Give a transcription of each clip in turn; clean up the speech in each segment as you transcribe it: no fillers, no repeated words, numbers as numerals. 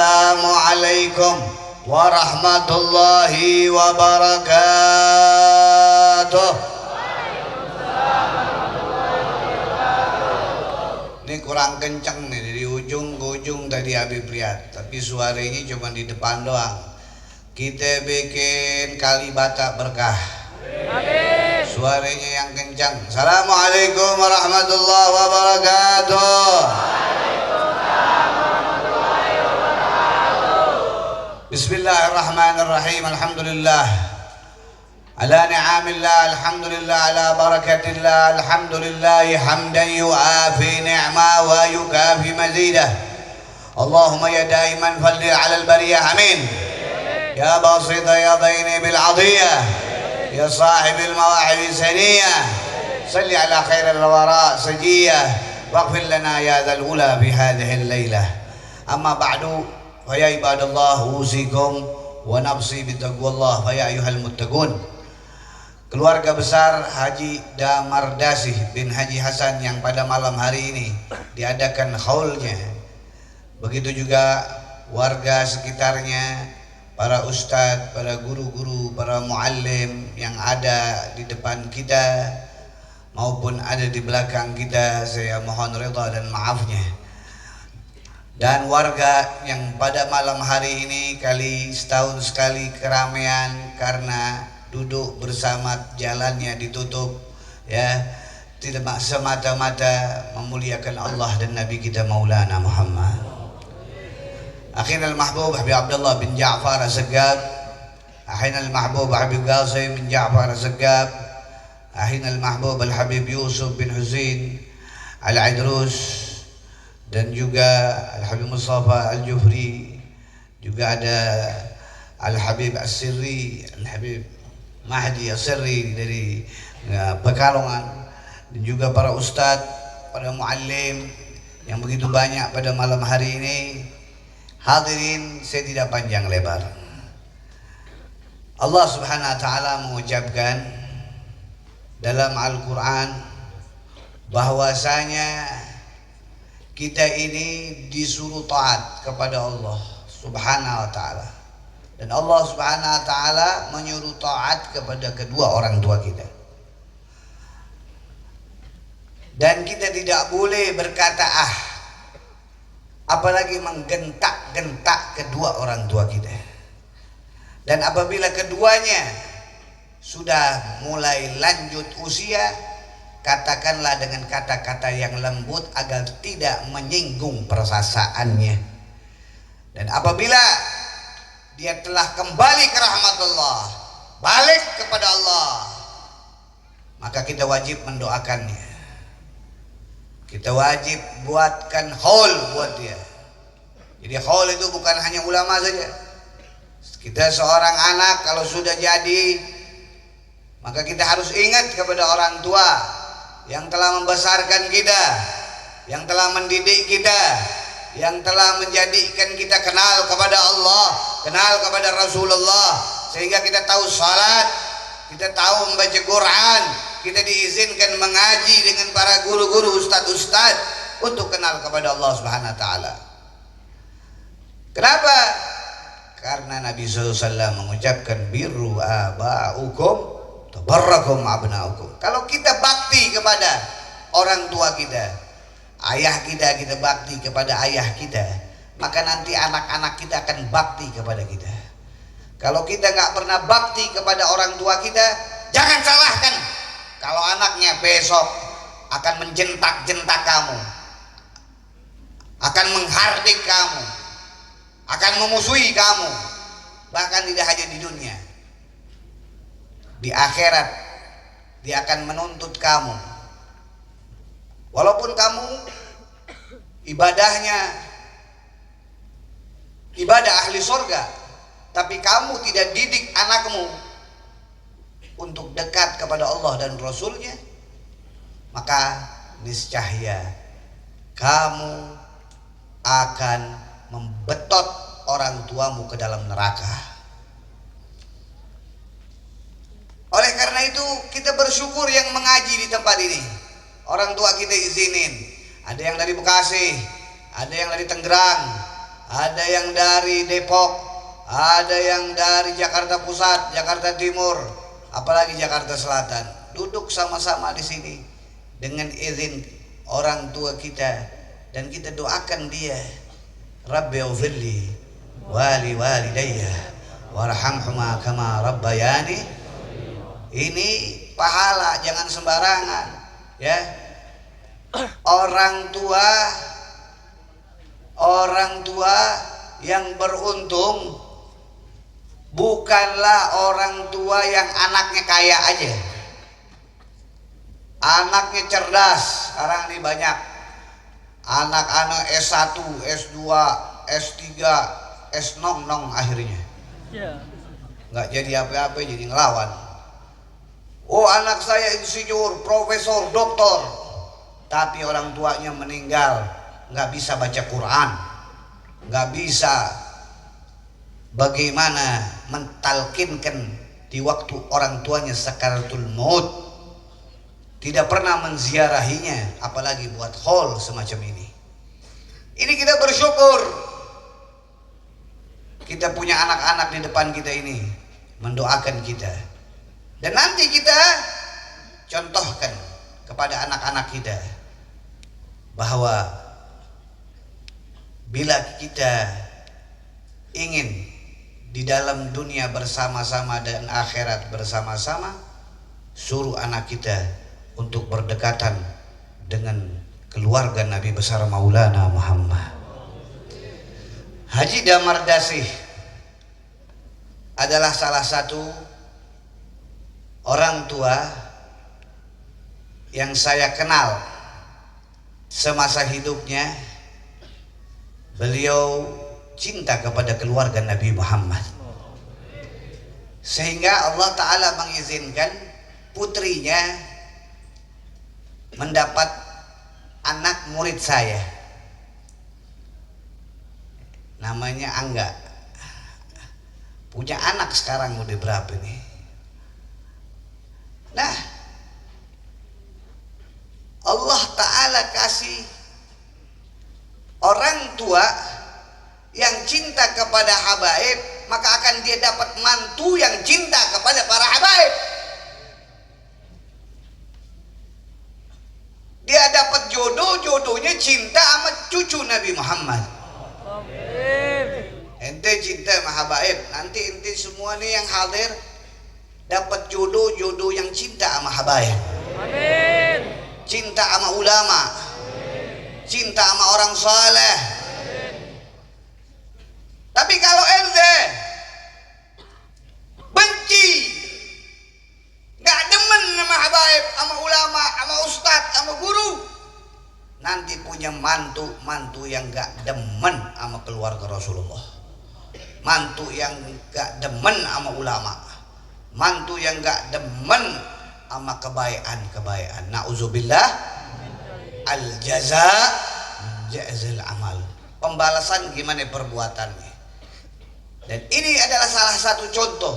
Assalamualaikum warahmatullahi wabarakatuh. Ini kurang kenceng nih, dari ujung ke ujung tadi Habib lihat, tapi suaranya cuma di depan doang. Kita bikin Kalibata berkah. Amin. Suaranya yang kencang. Assalamualaikum warahmatullahi wabarakatuh. Bismillahirrahmanirrahim. Alhamdulillah ala ni'amillah, alhamdulillah ala barakatillah, alhamdulillah hamdan yu'afi ni'ma wa yukafi mazidah. Allahumma ya daiman falli ala al-bariyah. Amin. Ya basita ya daini bil adiyah, ya sahibil mawahib saniyah, salli ala khairil wara sajiyah, waghfir lana ya dhal ula bihadhihi al-lailah. Amma ba'du, fa ya ibadallah usikum wa nafsi bitaqwallah, fa ya ayyuhal muttaqun. Keluarga besar Haji Damardasih bin Haji Hasan yang pada malam hari ini diadakan haulnya, begitu juga warga sekitarnya, para ustadz, para guru-guru, para muallim yang ada di depan kita maupun ada di belakang kita, saya mohon ridha dan maafnya. Dan warga yang pada malam hari ini kali setahun sekali keramaian karena duduk bersama, jalannya ditutup, ya, tidak semata-mata memuliakan Allah dan Nabi kita Maulana Muhammad. Akhina al-mahbub Habib Abdullah bin Ja'far As-Saggab, akhina al-mahbub Habib Qasim bin Ja'far As-Saggab, akhina al-mahbub Al-Habib Yusuf bin Husain Al-Idrus, dan juga Al-Habib Mustafa Al-Jufri, juga ada Al-Habib As-Sirri, Al-Habib Mahdi As-Sirri dari Pekalongan, dan juga para ustadz, para muallim yang begitu banyak pada malam hari ini. Hadirin, saya tidak panjang lebar. Allah Subhanahu wa taala mengucapkan dalam Al-Qur'an bahwasanya kita ini disuruh taat kepada Allah Subhanahu wa taala, dan Allah Subhanahu wa taala menyuruh taat kepada kedua orang tua kita. Dan kita tidak boleh berkata apalagi menggentak-gentak kedua orang tua kita. Dan apabila keduanya sudah mulai lanjut usia, katakanlah dengan kata-kata yang lembut agar tidak menyinggung perasaannya. Dan apabila dia telah kembali ke rahmatullah, balik kepada Allah, maka kita wajib mendoakannya. Kita wajib buatkan haul buat dia. Jadi haul itu bukan hanya ulama saja. Kita seorang anak kalau sudah jadi, maka kita harus ingat kepada orang tua yang telah membesarkan kita, yang telah mendidik kita, yang telah menjadikan kita kenal kepada Allah, kenal kepada Rasulullah, sehingga kita tahu salat, kita tahu membaca Quran, kita diizinkan mengaji dengan para guru-guru, ustad-ustad untuk kenal kepada Allah Subhanahu wa taala. Kenapa? Karena Nabi SAW mengucapkan birru aba'ukum tabarrakum abna'ukum. Kalau kita bakti kepada orang tua kita, ayah kita bakti kepada ayah kita, maka nanti anak-anak kita akan bakti kepada kita. Kalau kita nggak pernah bakti kepada orang tua kita, jangan salahkan kalau anaknya besok akan menjentak-jentak kamu, akan menghardik kamu, akan memusuhi kamu. Bahkan tidak hanya di dunia, di akhirat dia akan menuntut kamu. Walaupun kamu ibadahnya ibadah ahli surga, tapi kamu tidak didik anakmu untuk dekat kepada Allah dan Rasulnya, maka niscaya kamu akan membetot orang tuamu ke dalam neraka. Oleh karena itu kita bersyukur yang mengaji di tempat ini. Orang tua kita izinin. Ada yang dari Bekasi, ada yang dari Tangerang, ada yang dari Depok, ada yang dari Jakarta Pusat, Jakarta Timur, apalagi Jakarta Selatan. Duduk sama-sama di sini dengan izin orang tua kita, dan kita doakan dia, Rabbi ighfirli wali walidayya warhamhuma kama rabbayani. Ini pahala, jangan sembarangan ya. Orang tua yang beruntung bukanlah orang tua yang anaknya kaya aja, anaknya cerdas. Sekarang ini banyak anak-anak S1, S2, S3, S nong akhirnya nggak jadi apa-apa, jadi ngelawan. Oh, anak saya insinyur, profesor, doktor, tapi orang tuanya meninggal, nggak bisa baca Quran, nggak bisa bagaimana mentalkinkan di waktu orang tuanya sakaratul maut, tidak pernah menziarahinya, apalagi buat haul semacam ini. Ini kita bersyukur kita punya anak-anak di depan kita ini mendoakan kita, dan nanti kita contohkan kepada anak-anak kita bahwa bila kita ingin di dalam dunia bersama-sama dan akhirat bersama-sama, suruh anak kita untuk berdekatan dengan keluarga Nabi besar Maulana Muhammad. Haji Damar Dasih adalah salah satu orang tua yang saya kenal semasa hidupnya. Beliau cinta kepada keluarga Nabi Muhammad, sehingga Allah Ta'ala mengizinkan putrinya mendapat anak murid saya, namanya Angga. Punya anak sekarang udah berapa nih? Nah, Allah Ta'ala kasih orang tua yang cinta kepada habaib, maka akan dia dapat mantu yang cinta kepada para habaib. Dia dapat jodoh-jodohnya cinta sama cucu Nabi Muhammad. Ente cinta sama habaib, nanti ente semua nih yang hadir dapat jodoh-jodoh yang cinta sama habaib. Amin. Cinta sama ulama, cinta sama orang saleh. Tapi kalau ente benci, gak demen sama habaib, sama ulama, sama ustadz, sama guru, nanti punya mantu yang gak demen sama keluarga Rasulullah, mantu yang gak demen sama ulama, mantu yang gak demen sama kebaikan. Na'udzubillah, al jaza jazil amal. Pembalasan gimana perbuatannya. Dan ini adalah salah satu contoh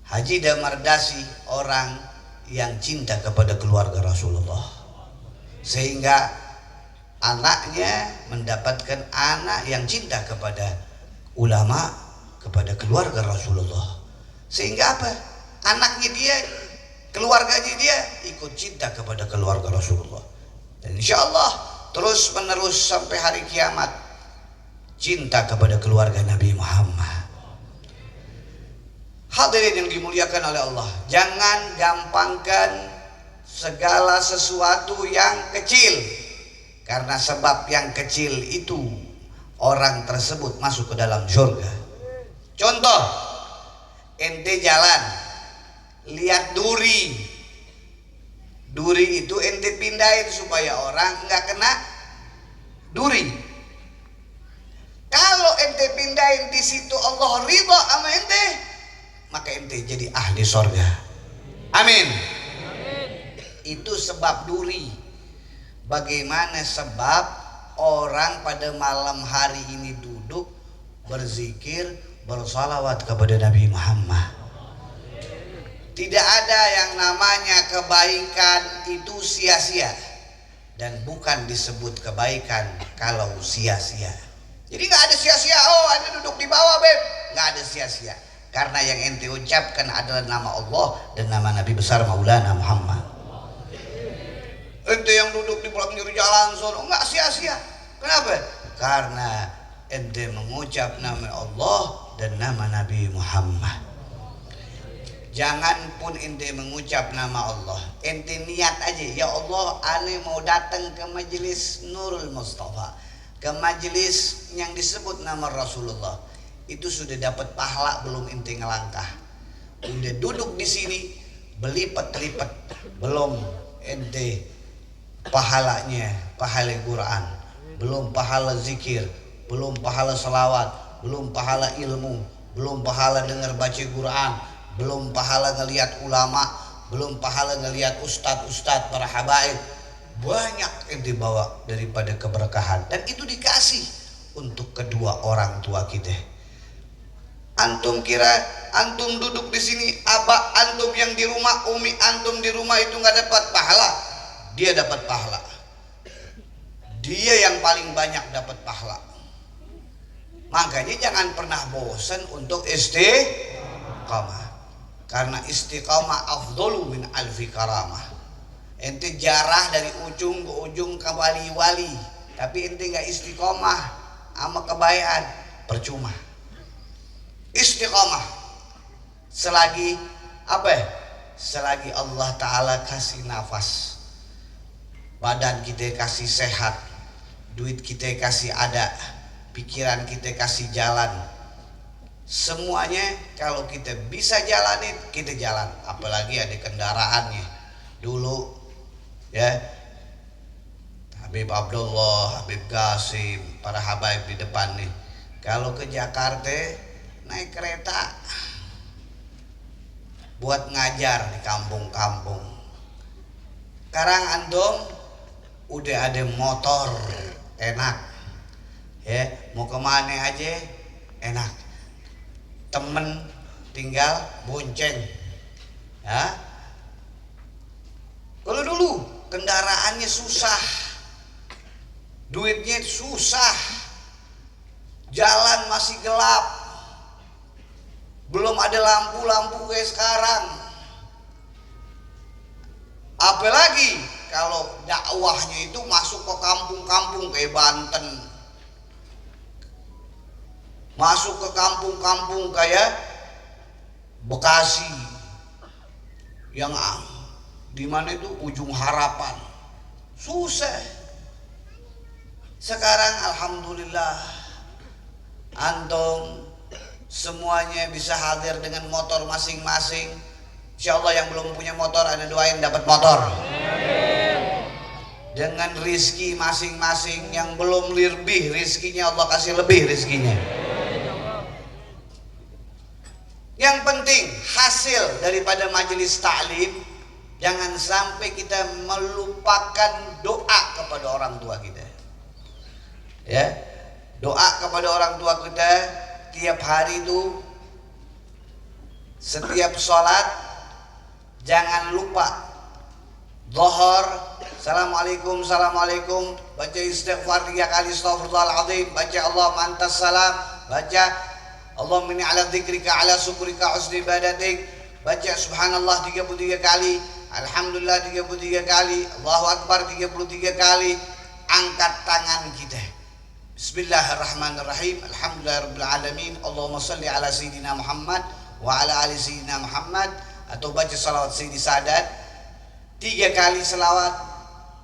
Haji Damar Dasih, orang yang cinta kepada keluarga Rasulullah, sehingga anaknya mendapatkan anak yang cinta kepada ulama, kepada keluarga Rasulullah. Sehingga apa? Anaknya dia, keluarganya dia ikut cinta kepada keluarga Rasulullah. Dan insya Allah terus menerus sampai hari kiamat cinta kepada keluarga Nabi Muhammad. Hadirin yang dimuliakan oleh Allah, jangan gampangkan segala sesuatu yang kecil, karena sebab yang kecil itu orang tersebut masuk ke dalam surga. Contoh, ente jalan lihat duri itu ente pindahin supaya orang nggak kena duri. Kalau ente pindahin di situ Allah ridha sama ente, maka ente jadi ahli surga. Amin. Itu sebab duri. Bagaimana sebab orang pada malam hari ini duduk berzikir, bersalawat kepada Nabi Muhammad. Tidak ada yang namanya kebaikan itu sia-sia, dan bukan disebut kebaikan kalau sia-sia. Jadi nggak ada sia-sia. Oh, anda duduk di bawah, Beb. Nggak ada sia-sia. Karena yang ente ucapkan adalah nama Allah dan nama Nabi besar Maulana Muhammad. Ente yang duduk di pinggir jalan sono nggak sia-sia. Kenapa? Karena ente mengucap nama Allah dan nama Nabi Muhammad. Jangan pun ente mengucap nama Allah, ente niat aja, ya Allah, ane mau datang ke majelis Nurul Mustafa, ke majelis yang disebut nama Rasulullah. Itu sudah dapat pahala belum ente ngelangkah? Udah duduk di sini berlipat-lipat, belum ente pahalanya, pahala Quran, belum pahala zikir, belum pahala salawat, belum pahala ilmu, belum pahala dengar baca Quran, belum pahala ngelihat ulama, belum pahala ngelihat ustadz para habaib. Banyak yang dibawa daripada keberkahan, dan itu dikasih untuk kedua orang tua kita. Antum kira antum duduk di sini, abah antum yang di rumah, umi antum di rumah itu nggak dapat pahala? Dia dapat pahala. Dia yang paling banyak dapat pahala. Makanya jangan pernah bosan untuk istiqamah. Karena istiqamah afdalu min alfi karamah. Ente jarah dari ujung ke ujung ke wali-wali, tapi ente nggak istiqamah sama kebaikan, percuma. Istiqamah selagi apa? Selagi Allah Ta'ala kasih nafas, badan kita kasih sehat, duit kita kasih ada, pikiran kita kasih jalan. Semuanya kalau kita bisa jalanin, kita jalan. Apalagi ada kendaraannya. Dulu ya, Habib Abdullah, Habib Qasim, para habaib di depan nih, kalau ke Jakarta naik kereta buat ngajar di kampung-kampung. Sekarang antum udah ada motor, enak ya, mau kemana aja enak. Temen tinggal bonceng ya. Kalau dulu kendaraannya susah, duitnya susah, jalan masih gelap, belum ada lampu-lampu kayak sekarang. Apalagi kalau dakwahnya itu masuk ke kampung-kampung kayak Banten, masuk ke kampung-kampung kayak Bekasi, yang di mana itu ujung harapan, susah. Sekarang alhamdulillah antum semuanya bisa hadir dengan motor masing-masing. Insyaallah yang belum punya motor, ada doain dapat motor. Dengan rizki masing-masing, yang belum lebih rizkinya Allah kasih lebih rizkinya. Yang penting hasil daripada majelis taklim, jangan sampai kita melupakan doa kepada orang tua kita. Ya, doa kepada orang tua kita tiap hari itu, setiap sholat jangan lupa. Zuhur, assalamualaikum, assalamualaikum, baca istighfar 3 kali, astaghfirullahaladzim, baca Allah mantas salam, baca Allahumma inni ala dzikrika ala syukrika husni ibadatik, baca subhanallah 33 kali, alhamdulillah 33 kali, Allahu akbar 33 kali. Angkat tangan kita, bismillahirrahmanirrahim, alhamdulillahirabbil alamin, Allahumma shalli ala sayyidina Muhammad wa ala ali sayyidina Muhammad, atau baca salawat Sayyidi Sadat 3 kali selawat,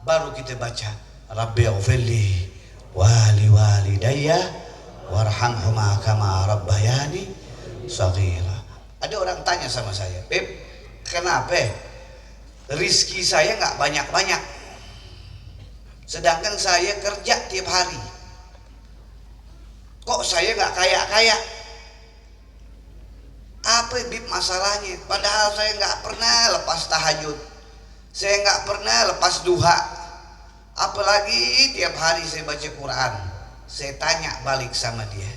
baru kita baca Rabbighfirli wali walidayya warhamhuma kama rabbayani shaghira. Ada orang tanya sama saya, Beb, kenapa rizki saya nggak banyak-banyak, sedangkan saya kerja tiap hari, kok saya nggak kaya-kaya? Apa Bib masalahnya? Padahal saya nggak pernah lepas tahajud, saya nggak pernah lepas duha, apalagi tiap hari saya baca Quran. Saya tanya balik sama dia,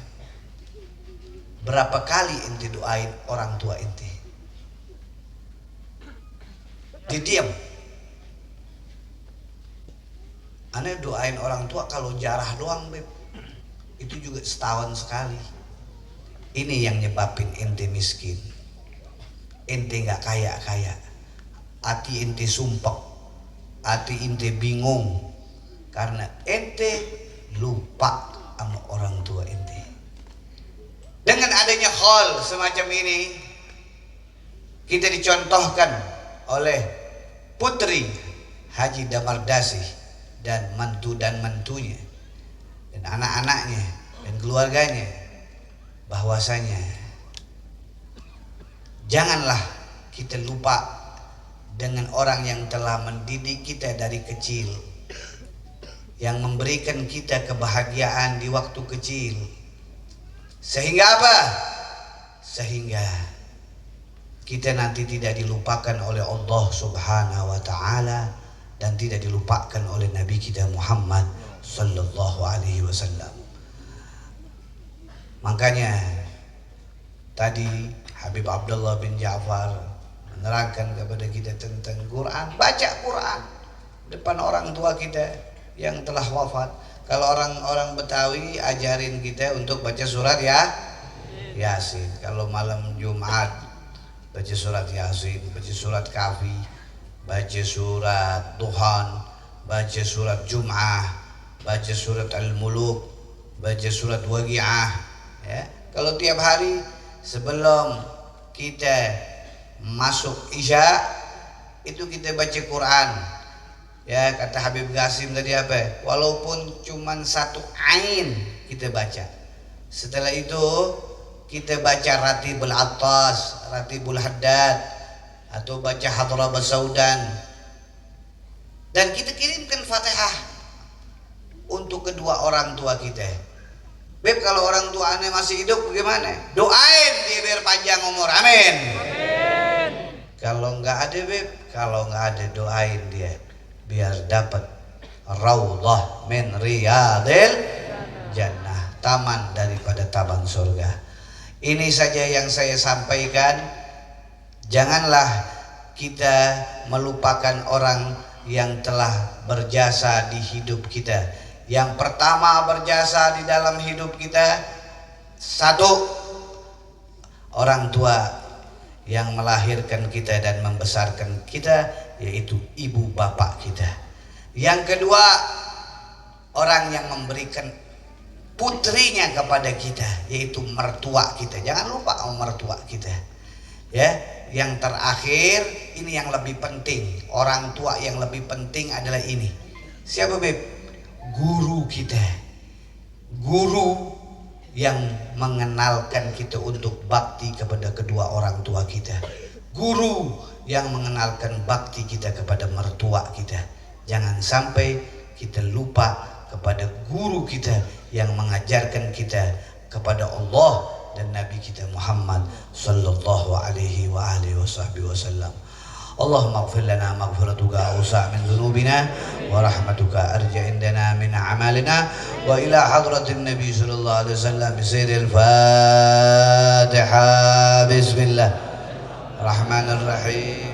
berapa kali ente doain orang tua ente? Dia diam. Aneh doain orang tua kalau jarah doang, Beb. itu juga setahun sekali. Ini yang nyebabin ente miskin, ente nggak kaya, hati ente sumpek, hati ente bingung, karena ente lupa sama orang tua ente. Dengan adanya hal semacam ini, kita dicontohkan oleh putri Haji Damardasi dan mantu dan mantunya dan anak-anaknya dan keluarganya, bahwasanya janganlah kita lupa dengan orang yang telah mendidik kita dari kecil, yang memberikan kita kebahagiaan di waktu kecil, sehingga apa? Sehingga kita nanti tidak dilupakan oleh Allah Subhanahu wa taala dan tidak dilupakan oleh Nabi kita Muhammad sallallahu alaihi wasallam. Makanya tadi Habib Abdullah bin Ja'far menerangkan kepada kita tentang Quran. Baca Quran depan orang tua kita yang telah wafat. Kalau orang-orang Betawi ajarin kita untuk baca surat Yasin. Kalau malam Jumat baca surat Yasin, baca surat Kahfi, baca surat Duhan, baca surat Jum'ah, baca surat Al-Muluk, baca surat Waqi'ah, ya. Kalau tiap hari sebelum kita masuk Isya itu kita baca Quran, ya. Kata Habib Qasim tadi apa? Walaupun cuman satu ain kita baca. Setelah itu kita baca Ratibul Attas, Ratibul Haddad, atau baca Hadrah Basaudan, dan kita kirimkan Fatihah untuk kedua orang tua kita. Beb, kalau orang tua aneh masih hidup bagaimana? Doain dia biar panjang umur, amin. Kalau nggak ada Beb, kalau nggak ada doain dia biar dapat raudhah min riyadil jannah, taman daripada taman surga. Ini saja yang saya sampaikan. Janganlah kita melupakan orang yang telah berjasa di hidup kita. Yang pertama berjasa di dalam hidup kita, satu, orang tua yang melahirkan kita dan membesarkan kita, yaitu ibu bapak kita. Yang kedua, orang yang memberikan putrinya kepada kita, yaitu mertua kita. Jangan lupa mertua kita, ya. Yang terakhir, ini yang lebih penting, orang tua yang lebih penting adalah ini. Siapa Beb? Guru kita. Guru yang mengenalkan kita untuk bakti kepada kedua orang tua kita. Guru yang mengenalkan bakti kita kepada mertua kita. Jangan sampai kita lupa kepada guru kita yang mengajarkan kita kepada Allah dan Nabi kita Muhammad sallallahu alaihi wa alihi wasallam. Allahumma ighfir lana maghfiratuka awsa' min dhunubina wa rahmatuka arja indana min a'malina wa ila hadratin Nabi sallallahu alaihi wasallam bi sayyidil Fatiha. Bismillah Rahmanir Rahim.